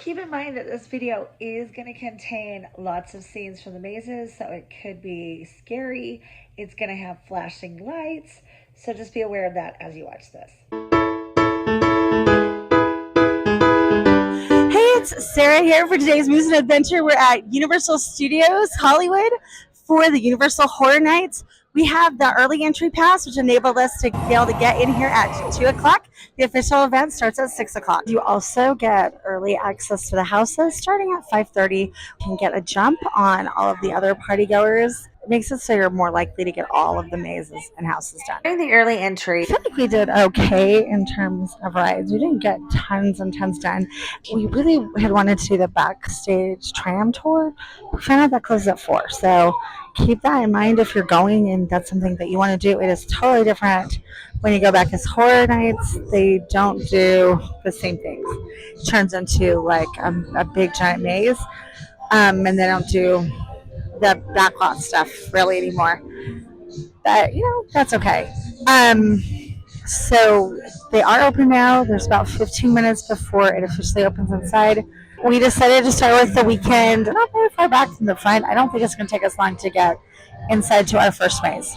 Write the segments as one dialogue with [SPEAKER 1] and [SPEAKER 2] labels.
[SPEAKER 1] Keep in mind that this video is going to contain lots of scenes from the mazes, so it could be scary. It's going to have flashing lights, so just be aware of that as you watch this.
[SPEAKER 2] Hey, it's Sarah here for today's Moose and Adventure. We're at Universal Studios Hollywood for the Universal Horror Nights. We have the early entry pass, which enabled us to be able to get in here at 2 o'clock. The official event starts at 6 o'clock. You also get early access to the houses starting at 5:30. You can get a jump on all of the other party goers. It makes it so you're more likely to get all of the mazes and houses done.
[SPEAKER 1] During the early entry,
[SPEAKER 2] I feel like we did okay in terms of rides. We didn't get tons and tons done. We really had wanted to do the backstage tram tour. We found out that closes at 4. So keep that in mind if you're going and that's something that you want to do. It is totally different when you go back as Horror Nights. They don't do the same things. It turns into like a big giant maze, and they don't do the backlot stuff really anymore. But that's okay. So they are open now. There's about 15 minutes before it officially opens inside. We decided to start with the weekend, not very far back from the front. I don't think it's going to take us long to get inside to our first maze.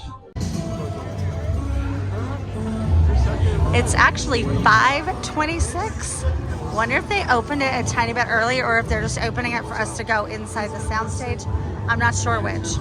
[SPEAKER 2] It's actually 5:26. Wonder if they opened it a tiny bit early or if they're just opening it for us to go inside the soundstage. I'm not sure which.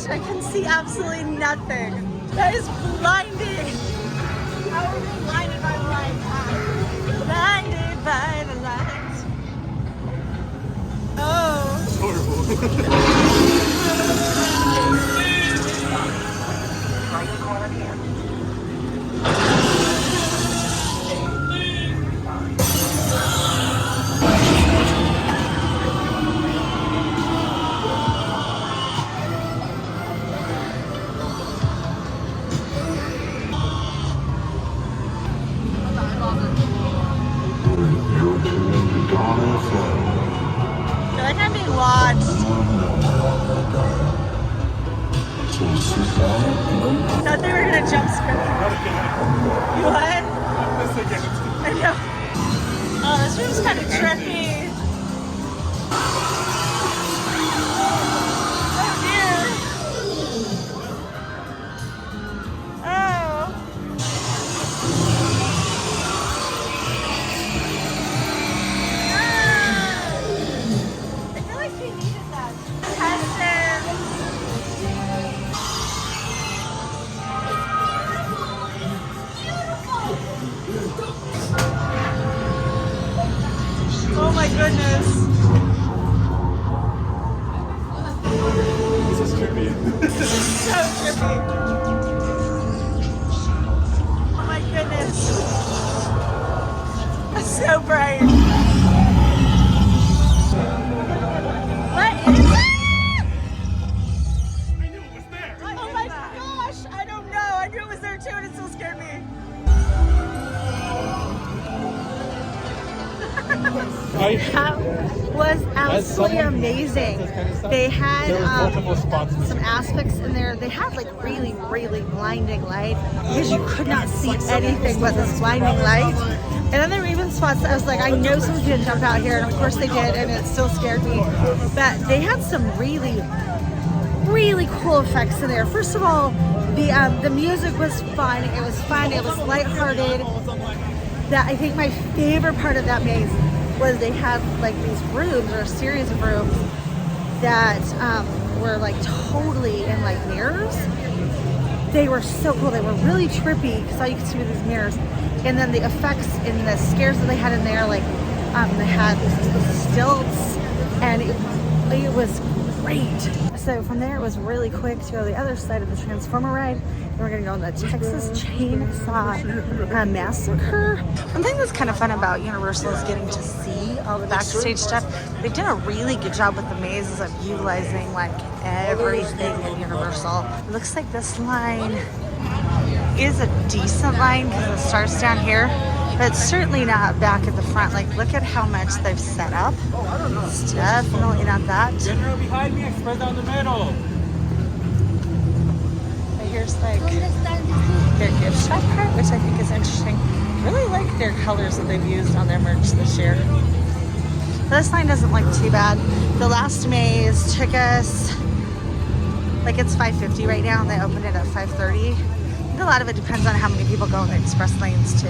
[SPEAKER 2] I can see absolutely nothing. That is blinding. How are we blinded by the light? Blinded by the light. Oh. It's horrible. Thought they were gonna jump scare me. What? I know. Oh, this room's kind of trippy. Oh dear. Oh. I feel like we needed that. Oh my goodness.
[SPEAKER 3] This is trippy.
[SPEAKER 2] This is so trippy. Oh my goodness. It's so bright. What is that?
[SPEAKER 3] I knew it was there.
[SPEAKER 2] Oh my gosh. I don't know. I knew it was there too and it still scared me. That was absolutely amazing. They had some aspects in there. They had like really, really blinding light because you could not see anything but this blinding light. And then there were even spots that I was like, I know someone's gonna jump out here, and of course they did, and it still scared me. But they had some really really cool effects in there. First of all, the music was fun. It was fun. It was lighthearted. That I think my favorite part of that maze was they had like these rooms, or a series of rooms that were like totally in like mirrors. They were so cool. They were really trippy because all you could see were these mirrors. And then the effects and the scares that they had in there, like they had these stilts, and it was great. So from there, it was really quick to go to the other side of the Transformer ride. And we're gonna go on the Texas Chainsaw Massacre. One thing that's kind of fun about Universal is getting to see all the backstage stuff. They've done a really good job with the mazes of utilizing like everything in Universal. It looks like this line is a decent line because it starts down here, but it's certainly not back at the front. Like, look at how much they've set up. It's definitely not that.
[SPEAKER 3] Behind me, express down the middle.
[SPEAKER 2] But here's like their gift shop part, which I think is interesting. Really like their colors that they've used on their merch this year. But this line doesn't look too bad. The last maze took us, like, it's 5:50 right now, and they opened it at 5:30. A lot of it depends on how many people go in the express lanes too.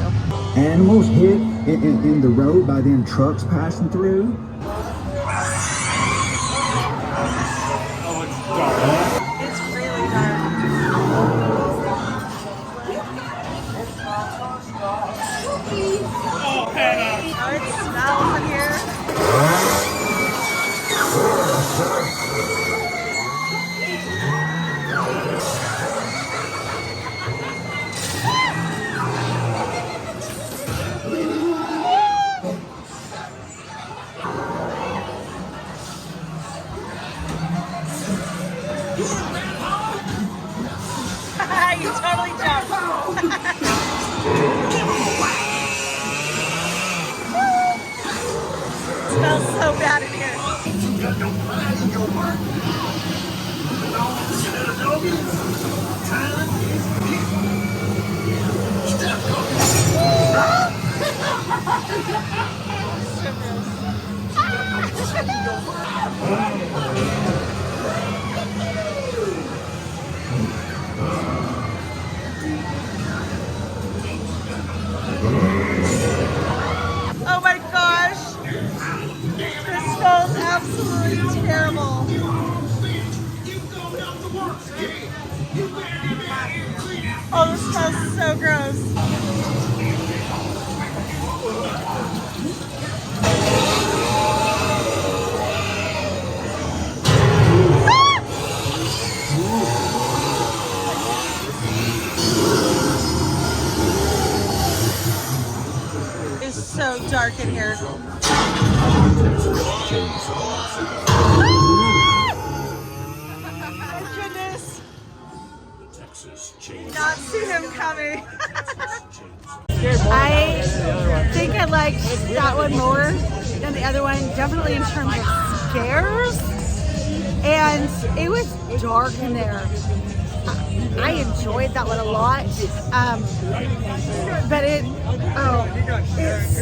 [SPEAKER 4] Animals hit in the road by them trucks passing through.
[SPEAKER 3] Oh, it's dark.
[SPEAKER 2] It's really dark.
[SPEAKER 3] Oh, Hannah.
[SPEAKER 2] Oh, it smells in here. You totally jumped. It smells so bad in here. Oh my gosh, this smells absolutely terrible. Oh, this smells so gross. It's so dark in here. Oh goodness. Not see him coming. I think I liked that one more than the other one, definitely in terms of scares. And it was dark in there. I enjoyed that one a lot. But it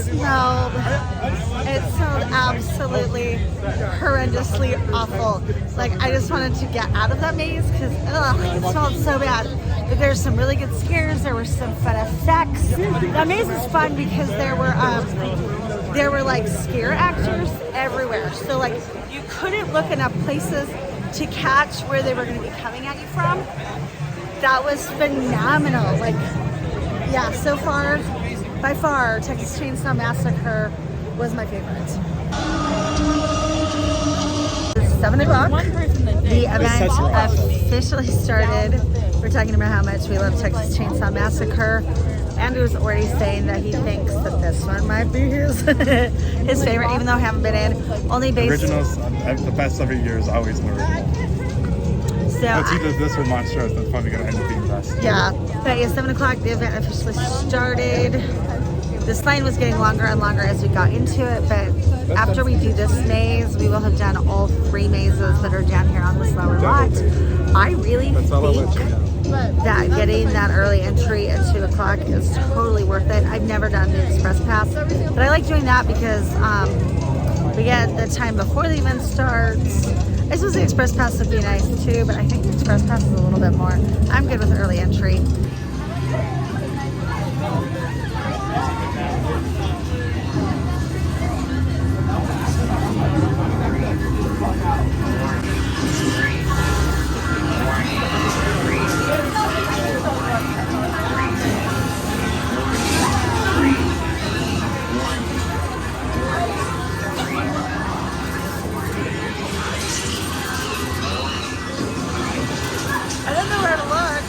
[SPEAKER 2] smelled absolutely horrendously awful. Like, I just wanted to get out of that maze because it smelled so bad. But there's some really good scares. There were some fun effects. That maze was fun because there were like scare actors everywhere. So like you couldn't look enough places to catch where they were going to be coming at you from. That was phenomenal. Like, yeah, so far, by far, Texas Chainsaw Massacre was my favorite. It's 7 o'clock. The event officially started. We're talking about how much we love Texas Chainsaw Massacre. Andrew's already saying that he thinks that this one might be his his favorite, even though I haven't been in. Only based.
[SPEAKER 3] Originals, the past 7 years, always an original.
[SPEAKER 2] So
[SPEAKER 3] It's either this or Monstrous that's probably going to end up being the best.
[SPEAKER 2] yeah, but yeah, 7 o'clock the event officially started. This line was getting longer and longer as we got into it, but after we do this maze, we will have done all 3 mazes that are down here on this lower lot. I really
[SPEAKER 3] That's all I'll
[SPEAKER 2] think
[SPEAKER 3] let you know.
[SPEAKER 2] that getting that early entry at 2 o'clock is totally worth it. I've never done the Express Pass, but I like doing that because we get the time before the event starts. I suppose the express pass would be nice too, but I think the express pass is a little bit more. I'm good with early entry. I don't know where to look.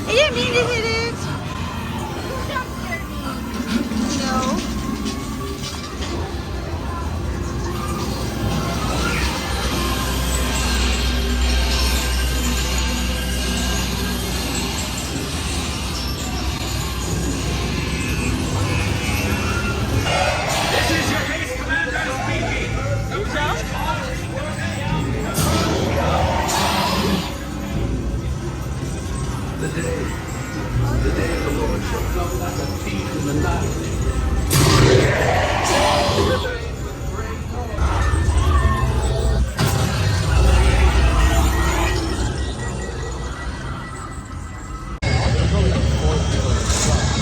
[SPEAKER 2] I didn't mean to hit it. No.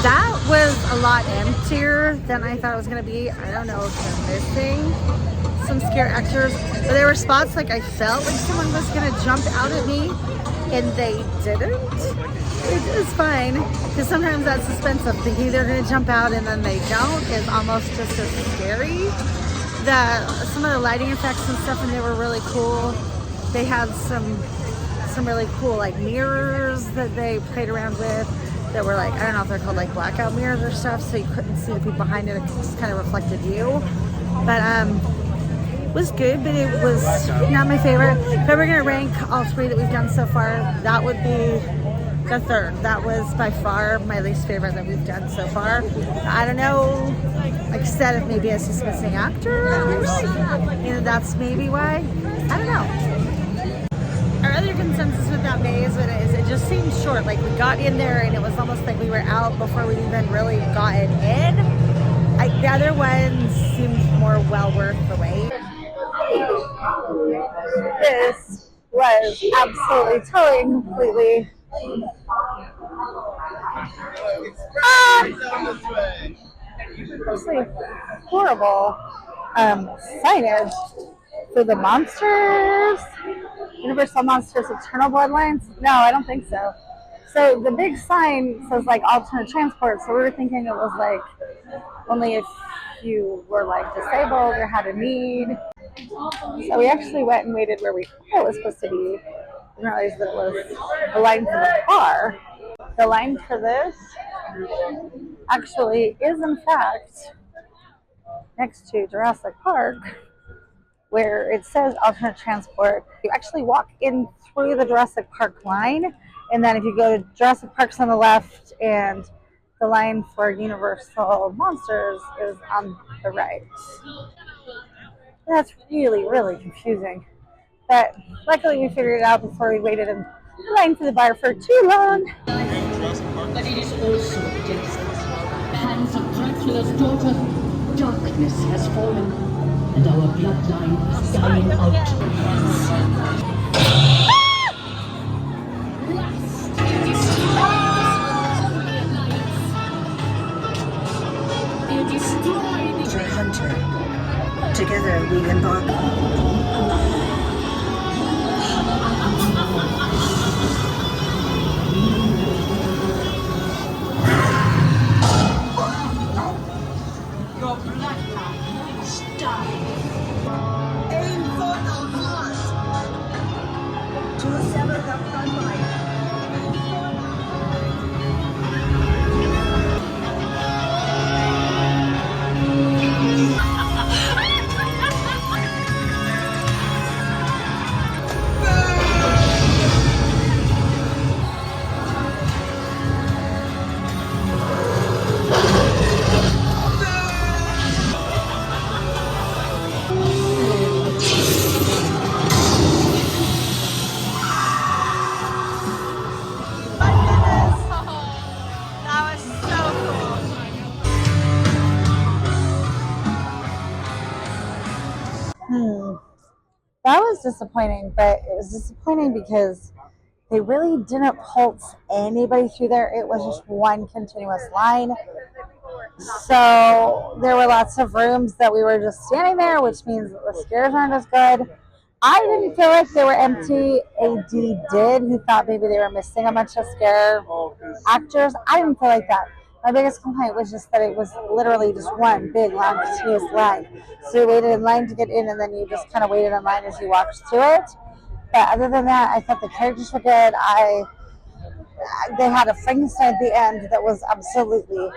[SPEAKER 2] That was a lot emptier than I thought it was going to be. I don't know if they're missing some scare actors, but there were spots like I felt like someone was going to jump out at me and they didn't. It was fine, because sometimes that suspense of thinking they're going to jump out and then they don't is almost just as scary. Some of the lighting effects and stuff, and they were really cool. They had some really cool like mirrors that they played around with that were like, I don't know if they're called like blackout mirrors or stuff, so you couldn't see the people behind it, it just kind of reflected you. But it was good, but it was not my favorite. If I were going to rank all three that we've done so far, that would be the third. That was by far my least favorite that we've done so far. I don't know, like I said, if maybe it's just missing actors, you know, that's maybe why. I don't know. Our other consensus with that maze is it just seemed short. Like we got in there and it was almost like we were out before we even really gotten in. The other ones seemed more well worth the wait. This was absolutely totally completely absolutely horrible signage for the monsters. Universal Monsters Eternal Bloodlines? No, I don't think so. So the big sign says like alternate transport, so we were thinking it was like only if you were like disabled or had a need. So we actually went and waited where we thought it was supposed to be and realized that it was the line for the car. The line for this actually is in fact next to Jurassic Park, where it says alternate transport. You actually walk in through the Jurassic Park line, and then if you go to Jurassic Park's on the left, and the line for Universal Monsters is on the right. That's really, really confusing. But luckily we figured it out before we waited in line for the bar for too long.
[SPEAKER 5] But it is also just hands of Dracula's daughter. Darkness has fallen, and our bloodline is dying out. They destroy the
[SPEAKER 1] Together we embark.
[SPEAKER 5] Your bloodline is dying.
[SPEAKER 1] Aim for the heart. To sever the front line.
[SPEAKER 2] That was disappointing, but it was disappointing because they really didn't pulse anybody through there. It was just one continuous line. So there were lots of rooms that we were just standing there, which means the scares aren't as good. I didn't feel like they were empty. AD did. He thought maybe they were missing a bunch of scare actors. I didn't feel like that. My biggest complaint was just that it was literally just one big, long, continuous line. So you waited in line to get in, and then you just kind of waited in line as you walked through it. But other than that, I thought the characters were good. They had a Frankenstein at the end that was absolutely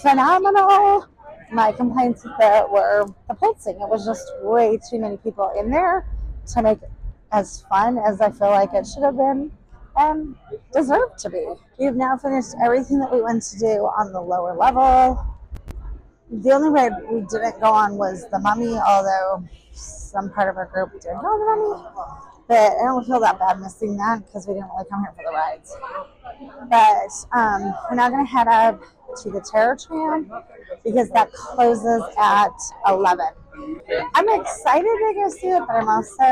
[SPEAKER 2] phenomenal. My complaints were the pulsing. It was just way too many people in there to make it as fun as I feel like it should have been and deserved to be. We've now finished everything that we went to do on the lower level. The only ride we didn't go on was the Mummy, although some part of our group did go on the Mummy. But I don't feel that bad missing that because we didn't really come here for the rides. But we're now going to head up to the Terror Tram because that closes at 11. I'm excited to go see it, but I'm also a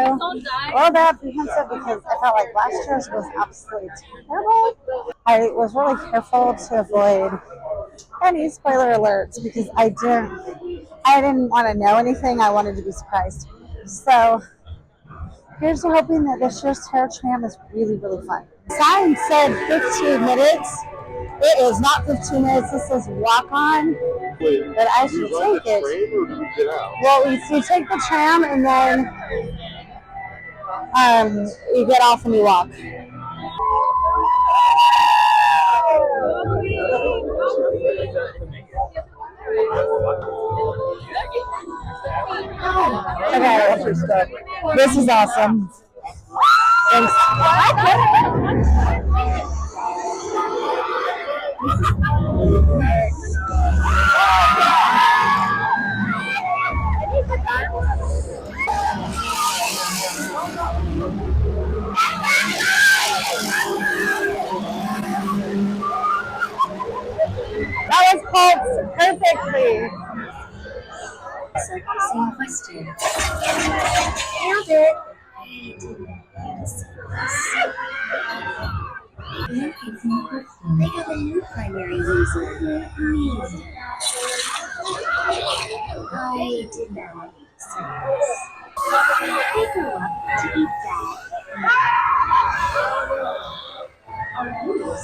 [SPEAKER 2] little bit apprehensive because I felt like last year's was absolutely terrible. I was really careful to avoid any spoiler alerts because I didn't want to know anything. I wanted to be surprised. So here's to hoping that this year's Terror Tram is really, really fun. Sign said 15 minutes. It is not 15 minutes. This is walk on. But I should take it. Well, you take the tram and then you get off and you walk. Okay, this is awesome. Thanks. That was pulsed perfectly.
[SPEAKER 5] Same question.
[SPEAKER 2] Nailed it.
[SPEAKER 5] They have a new primary user. Me. I did not service. I grew up to eat that. Our noodles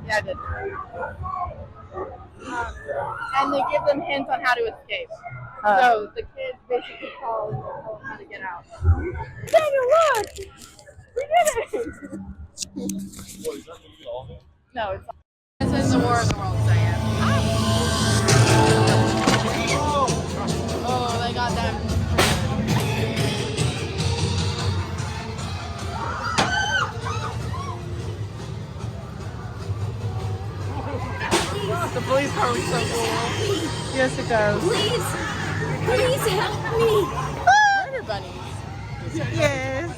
[SPEAKER 6] Yeah, I did. And they give them hints on how to escape. So the kids basically tell them how to get out. Daniel, look! We did it! No, it's this is the War of the Worlds, Diane. The police car was so cool.
[SPEAKER 2] Yes, it does.
[SPEAKER 7] Please help me.
[SPEAKER 6] Murder bunnies.
[SPEAKER 2] Yes.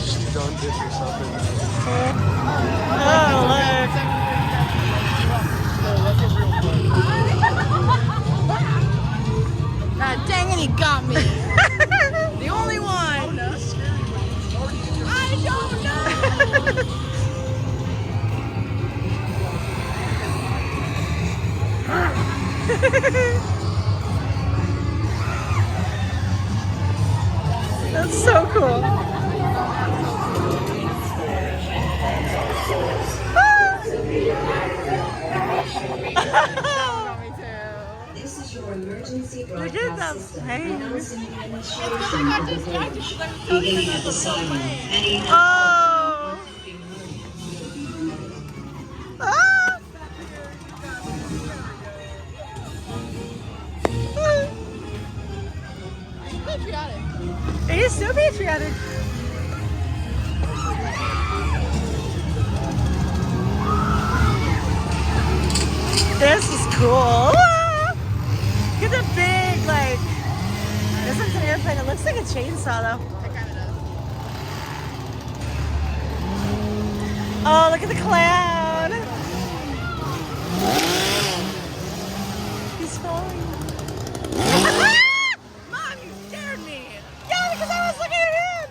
[SPEAKER 3] She done did herself in
[SPEAKER 2] Oh, look.
[SPEAKER 6] God dang it, he got me. The only one. I don't know.
[SPEAKER 2] That's so cool.
[SPEAKER 7] This is your emergency
[SPEAKER 2] Look at that plane. Oh. Ah.
[SPEAKER 6] Patriotic.
[SPEAKER 2] It is so patriotic. This is cool. Ah. Look at the big, like, this is an airplane. It looks like a chainsaw, though.
[SPEAKER 6] It kind of does.
[SPEAKER 2] Oh, look at the clown. He's falling. Mom, you scared me. Yeah, because I was looking at him.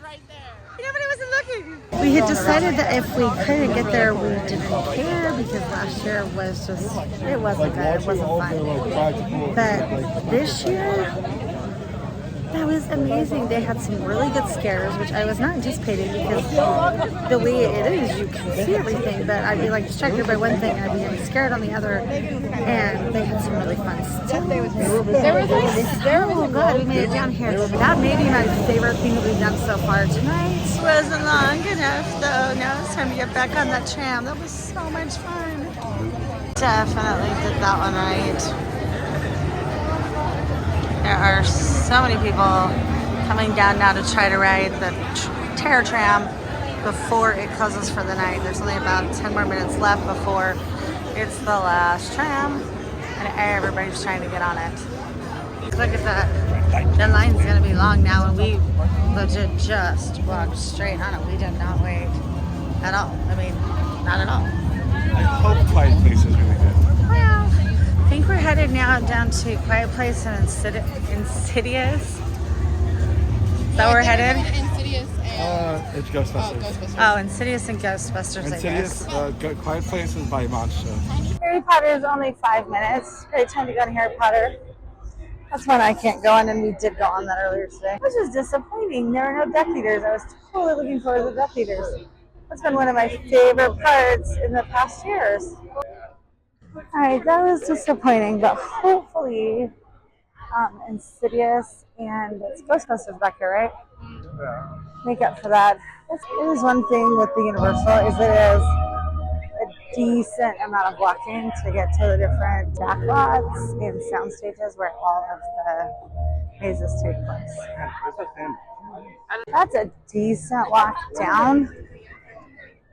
[SPEAKER 6] Right there.
[SPEAKER 2] Nobody wasn't looking. We had decided that if we couldn't get there, we didn't care because last year was just, it wasn't good. It wasn't fun. But this year, that was amazing. They had some really good scares, which I was not anticipating because the way it is, you can see everything, but I'd be like distracted by one thing, I'd be getting scared on the other, and they had some really fun stuff. There was so good. We made it down here. That may be my favorite thing that we've done so far tonight. Wasn't long enough though. Now it's time to get back on that tram. That was so much fun. Definitely did that one right. There are so many people coming down now to try to ride the Terror Tram before it closes for the night. There's only about 10 more minutes left before it's the last tram, and everybody's trying to get on it. Look at that. The line's gonna be long now, and we legit just walked straight on it. We did not wait at all. I mean, not at all.
[SPEAKER 3] I hope Quiet Place is really good.
[SPEAKER 2] Well, I think we're headed now down to Quiet Place and Insidious. Is that where we're headed?
[SPEAKER 6] Insidious and
[SPEAKER 3] It's Ghostbusters.
[SPEAKER 6] Ghostbusters.
[SPEAKER 2] Oh, Insidious and Ghostbusters, I
[SPEAKER 3] Insidious,
[SPEAKER 2] guess.
[SPEAKER 3] Quiet Place is by Monster.
[SPEAKER 2] Harry Potter is only 5 minutes. Great time to go to Harry Potter. That's one I can't go on, and we did go on that earlier today. Which is disappointing. There are no Death Eaters. I was totally looking forward to the Death Eaters. That's been one of my favorite parts in the past years. Alright, that was disappointing, but hopefully Insidious and it's Ghostbusters back here, right?
[SPEAKER 3] Yeah.
[SPEAKER 2] Make up for that. It is one thing with the Universal is it is a decent amount of walking to get to the different back lots and sound stages where all of the mazes take place. That's a decent walk down,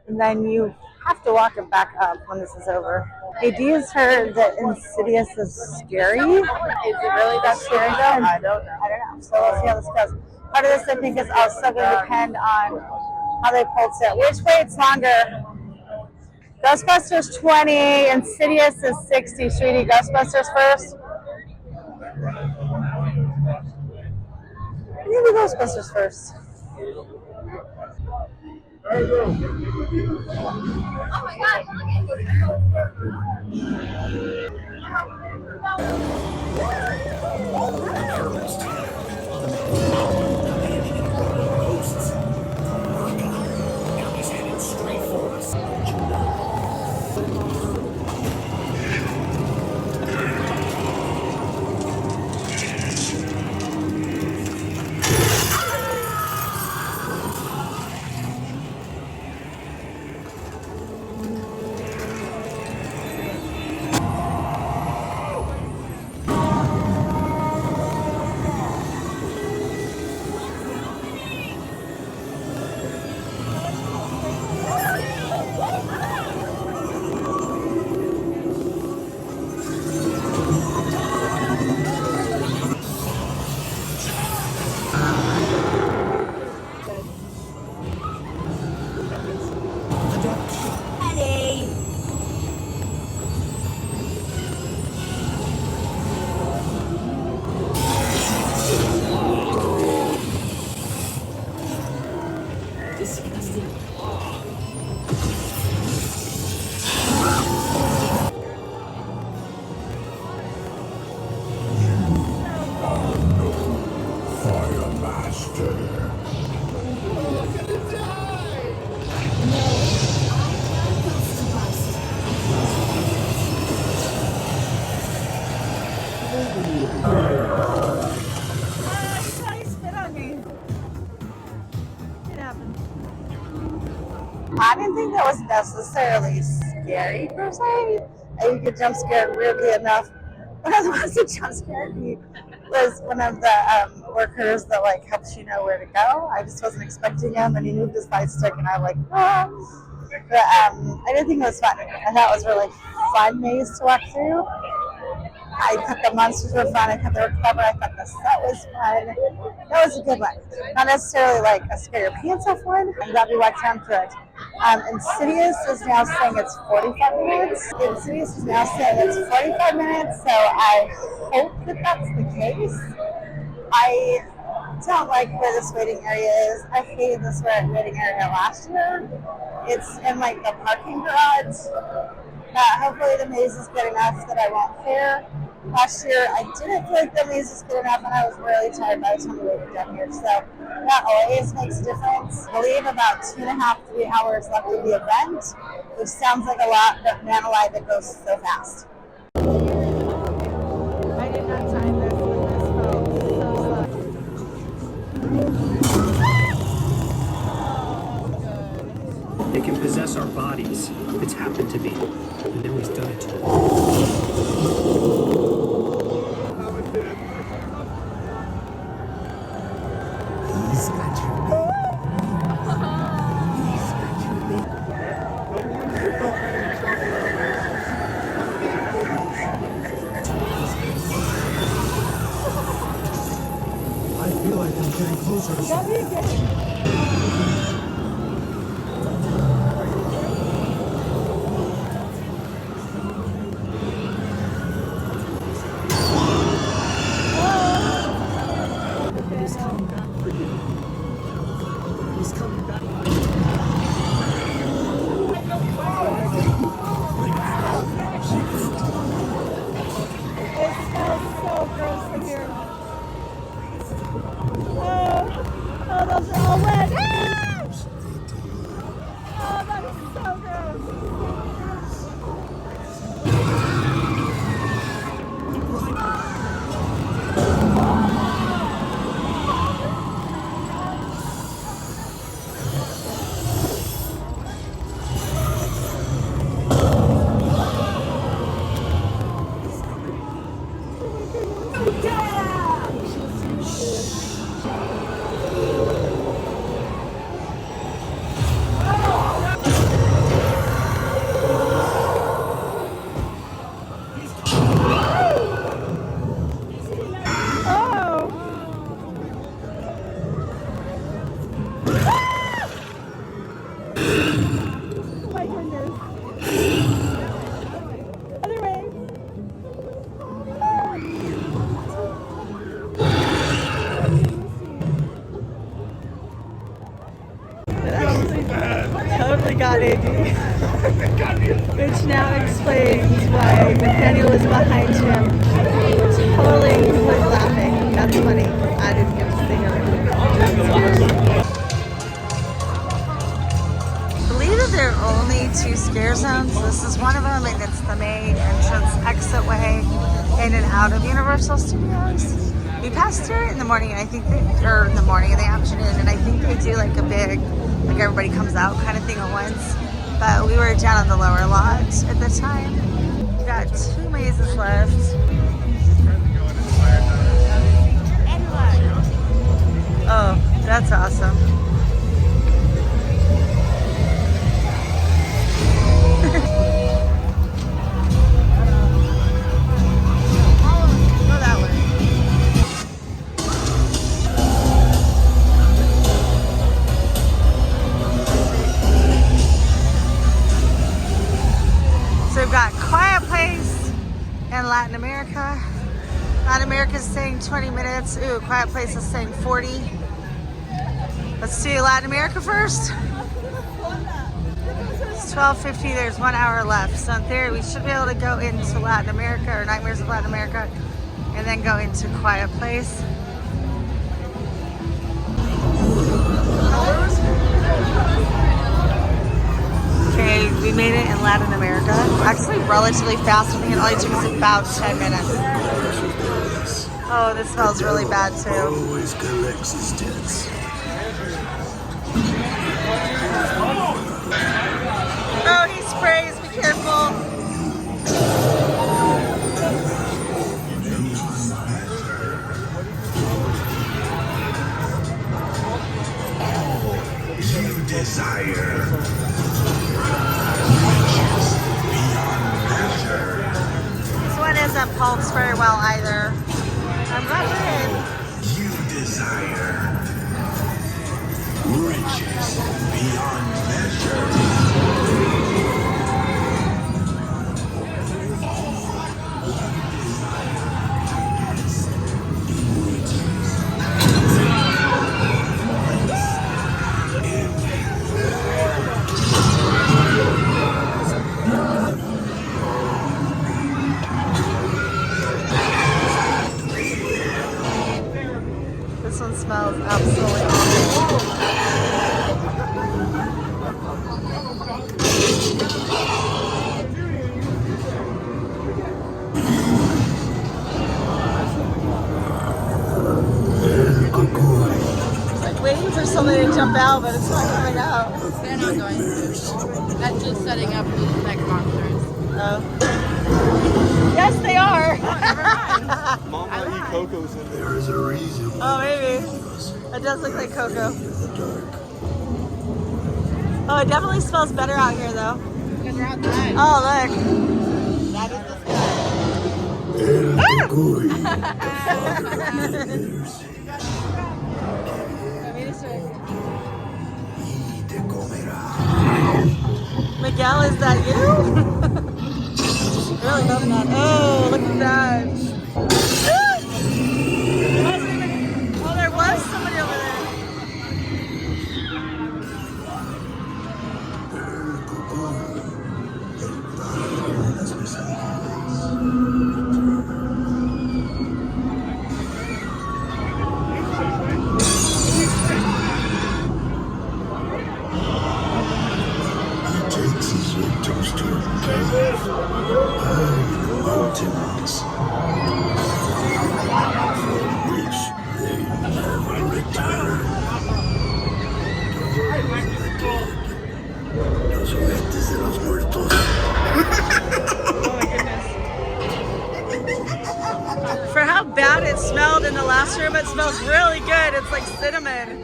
[SPEAKER 2] and then you have to walk it back up when this is over. AD has heard that Insidious is scary. Is it really that scary though? I don't know. So we'll see how this goes. Part of this I think is also going to depend on how they pulse it. Which way it's longer? Ghostbusters 20, Insidious is 60. Should we do Ghostbusters first? We can do Ghostbusters first.
[SPEAKER 5] amazing.
[SPEAKER 4] Fire Master.
[SPEAKER 2] I didn't think that was necessarily scary per se. And you get jump scared weirdly enough. One of the ones that jump scared me was one of the workers that like helps you know where to go. I just wasn't expecting him, and he moved his light stick, and I'm like, ah. But I didn't think it was fun. I thought it was a really fun maze to walk through. I thought the monsters were fun. I thought they were clever. I thought the set was fun. That was a good one. Not necessarily like a scare your pants off one. I'm glad we walked down through it. Insidious is now saying it's 45 minutes. Insidious is now saying it's 45 minutes, so I hope that that's the case. I don't like where this waiting area is. I hated this waiting area last year. It's in like the parking garage. Hopefully the maze is good enough that I won't care. Last year I didn't feel like the maze was good enough, and I was really tired by the time we waited down here. So that always makes a difference. I believe about 2.5 to 3 hours left of the event, which sounds like a lot, but man alive, it goes so fast. I did not time this when this felt so slow.
[SPEAKER 8] It can possess our bodies. It's happened to me. And now he's done it to us.
[SPEAKER 4] He's got you. I feel like I'm getting closer to something.
[SPEAKER 8] He's coming back.
[SPEAKER 2] Totally got AD. Which now explains why Nathaniel was behind him. Totally was laughing. That's funny. I didn't get to see him. I believe that there are only 2 scare zones. This is one of them, and it's the main entrance exit way in and out of Universal Studios. We passed through it in the morning, and I think or in the morning, in the afternoon, and I think they do like a big, like everybody comes out kind of thing at once. But we were down on the lower lot at the time. We got 2 mazes left. Oh, that's awesome. Go that way. So we've got Quiet Place and Latin America. Latin America is saying 20 minutes. Ooh, Quiet Place is saying 40. Let's do Latin America first. It's 12:50. There's 1 hour left. So in theory, we should be able to go into Latin America or Nightmares of Latin America, and then go into Quiet Place. Okay, we made it in Latin America. Actually, relatively fast. I think it only took us about 10 minutes. Oh, this smells really bad too.
[SPEAKER 3] Always collects his debts.
[SPEAKER 2] Oh, he sprays. Be careful.
[SPEAKER 3] You desire
[SPEAKER 2] This one isn't pulsed very well either. I'm glad we're in.
[SPEAKER 3] You desire riches beyond measure.
[SPEAKER 2] This one smells absolutely awful. It's like waiting for something to jump out, but it's not coming out.
[SPEAKER 6] They're not going to. That's just setting up for the next monsters.
[SPEAKER 2] Oh. Yes, they are.
[SPEAKER 3] Mom might eat Coco's in there. There is a reason.
[SPEAKER 2] Oh, maybe. It does look like cocoa. Oh, it definitely smells better out here, though.
[SPEAKER 6] Because we're outside.
[SPEAKER 2] Oh, look.
[SPEAKER 6] That is the
[SPEAKER 2] Miguel, is that you? Really love that. Oh, look at that. Oh, there was somebody over there.
[SPEAKER 3] Takes his victims to a cave high in the mountains, from which they never return. Los juguetes de los muertos.
[SPEAKER 2] For how bad it smelled in the last room, it smells really good. It's like cinnamon.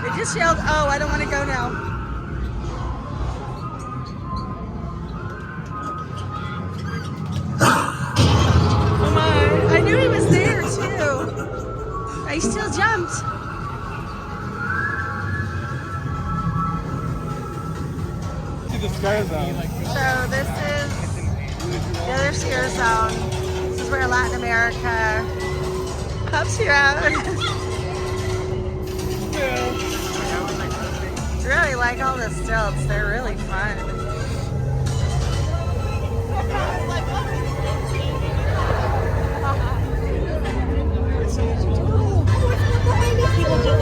[SPEAKER 2] They just yelled, oh, I don't want to go now. Oh my, I knew he was there too. I still jumped. So this is the other scare zone. This is where Latin America helps you out. Really like all the stilts. They're really fun.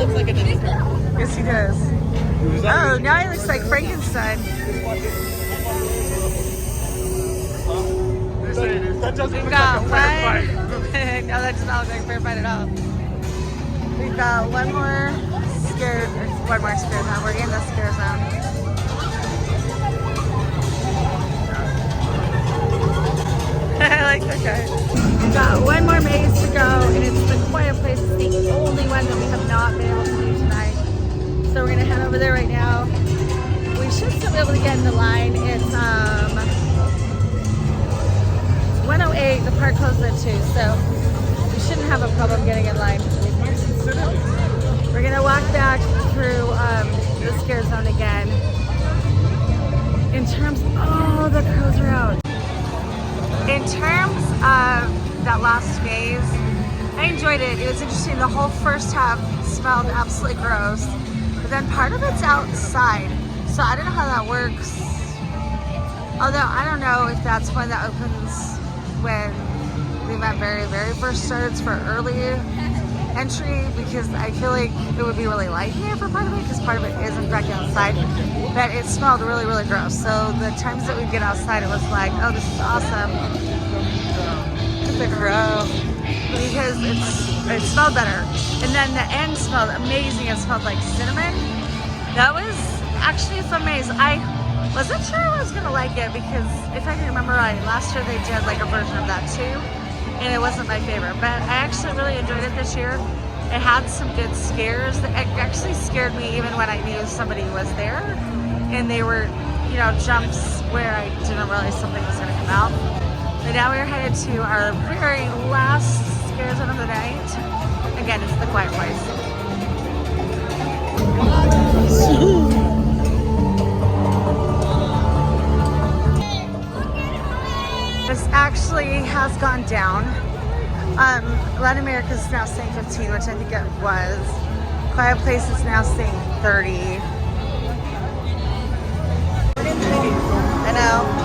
[SPEAKER 6] looks like an insect.
[SPEAKER 2] Yes, he does. Oh, now he looks like Frankenstein. We've got one. No, that does not look like a fair fight at all. We've got one more scare zone. We're in the scare zone. I like that guy. We've got one more maze to go, and it's the Quiet Place. It's the only one that we have not been able to do tonight. So we're gonna head over there right now. We should still be able to get in the line. It's 1:08. The park closes at 2, so we shouldn't have a problem getting in line. We're gonna walk back through the scare zone again. In terms, oh, the crows are out. In terms of that last maze, I enjoyed it. It was interesting. The whole first half smelled absolutely gross, but then part of it's outside. So I don't know how that works. Although I don't know if that's one that opens when the event very first starts for early entry, because I feel like it would be really light here for part of it, because part of it is in fact outside. But it smelled really gross. So the times that we get outside, it was like, oh, this is awesome. The crow, because it smelled better. And then the end smelled amazing. It smelled like cinnamon. That was actually a fun maze. I wasn't sure I was gonna like it, because if I can remember right, last year they did like a version of that too, and it wasn't my favorite. But I actually really enjoyed it this year. It had some good scares. It actually scared me even when I knew somebody was there, and they were, you know, jumps where I didn't realize something was gonna come out. But now we're headed to our very last scare zone of the night. Again, it's the Quiet Place. This actually has gone down. Latin America is now saying 15, which I think it was. Quiet Place is now saying 30. I know.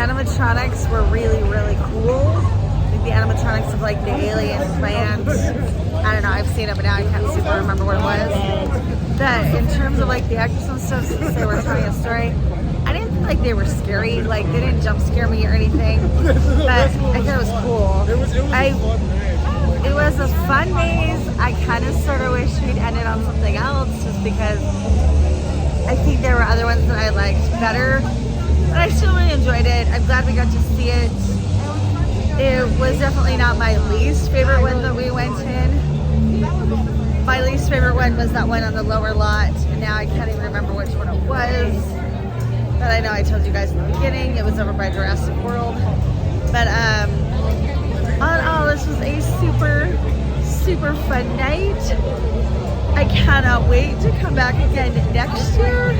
[SPEAKER 2] Animatronics were really cool. Like the animatronics of like the alien plant. I don't know, I've seen it, but now I can't super remember what it was. But in terms of like the actors and stuff, since they were telling a story, I didn't feel like they were scary. Like they didn't jump scare me or anything. But I thought it was cool. It was a fun maze. I kind of sort of wish we'd ended on something else, just because I think there were other ones that I liked better. But I still really enjoyed it. I'm glad we got to see it. It was definitely not my least favorite one that we went in. My least favorite one was that one on the lower lot, and now I can't even remember which one it was. But I know I told you guys in the beginning, it was over by Jurassic World. But all in all, this was a super fun night. I cannot wait to come back again next year.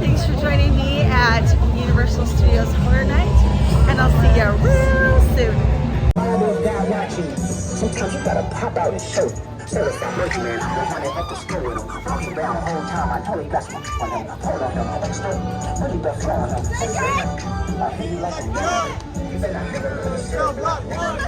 [SPEAKER 2] Thanks for joining me at Universal Studios Horror Night, and I'll see you real soon.
[SPEAKER 9] Sometimes you gotta pop out and show. Certified rich man, I wanted at the school with him. Walking down the whole time, I totally got some on him. Hold on, him. Next door, really best friend on him. I feel like a man. You better not have a little block one.